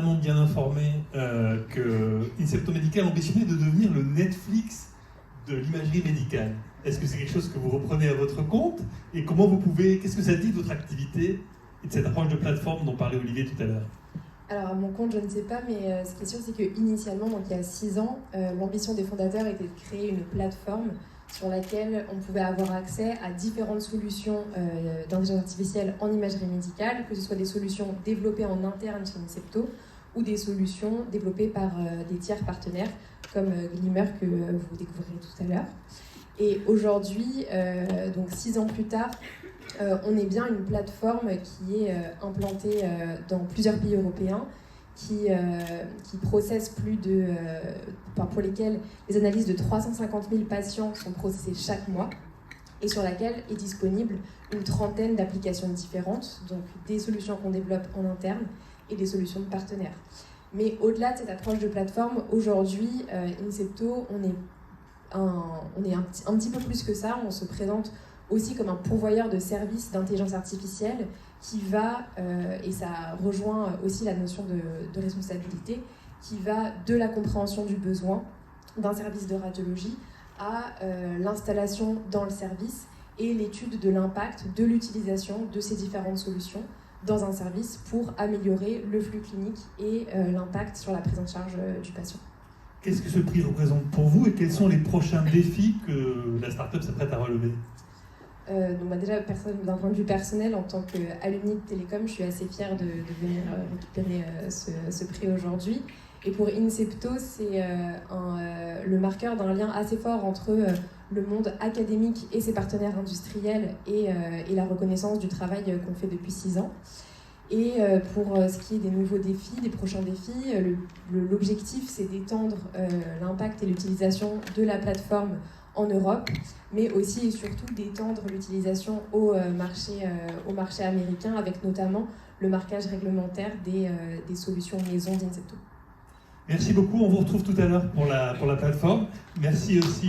suffisamment bien informé que Incepto Medical ambitionnait de devenir le Netflix de l'imagerie médicale. Est-ce que c'est quelque chose que vous reprenez à votre compte? Et comment vous pouvez, qu'est-ce que ça dit de votre activité et de cette approche de plateforme dont parlait Olivier tout à l'heure? Alors à mon compte, je ne sais pas, mais ce qui est sûr, c'est qu'initialement, donc il y a 6 ans, l'ambition des fondateurs était de créer une plateforme sur laquelle on pouvait avoir accès à différentes solutions d'intelligence artificielle en imagerie médicale, que ce soit des solutions développées en interne chez Incepto ou des solutions développées par des tiers partenaires comme Glimmer que vous découvrirez tout à l'heure. Et aujourd'hui, donc 6 ans plus tard, on est bien une plateforme qui est implantée dans plusieurs pays européens, qui processe pour lesquels les analyses de 350 000 patients sont processées chaque mois et sur laquelle est disponible une trentaine d'applications différentes, donc des solutions qu'on développe en interne et des solutions de partenaires. Mais au-delà de cette approche de plateforme, aujourd'hui, Incepto, on est un petit peu plus que ça. On se présente aussi comme un pourvoyeur de services d'intelligence artificielle qui va, et ça rejoint aussi la notion de responsabilité, qui va de la compréhension du besoin d'un service de radiologie à l'installation dans le service et l'étude de l'impact de l'utilisation de ces différentes solutions dans un service pour améliorer le flux clinique et l'impact sur la prise en charge du patient. Qu'est-ce que ce prix représente pour vous et quels sont les prochains défis que la start-up s'apprête à relever? Donc déjà, d'un point de vue personnel, en tant qu'alumni de Télécom, je suis assez fière de venir récupérer ce prix aujourd'hui. Et pour Incepto, c'est le marqueur d'un lien assez fort entre le monde académique et ses partenaires industriels et la reconnaissance du travail qu'on fait depuis 6 ans. Et pour ce qui est des nouveaux défis, des prochains défis, l'objectif c'est d'étendre l'impact et l'utilisation de la plateforme en Europe, mais aussi et surtout d'étendre l'utilisation au marché américain avec notamment le marquage réglementaire des solutions maison d'Incepto. Merci beaucoup, on vous retrouve tout à l'heure pour la plateforme. Merci aussi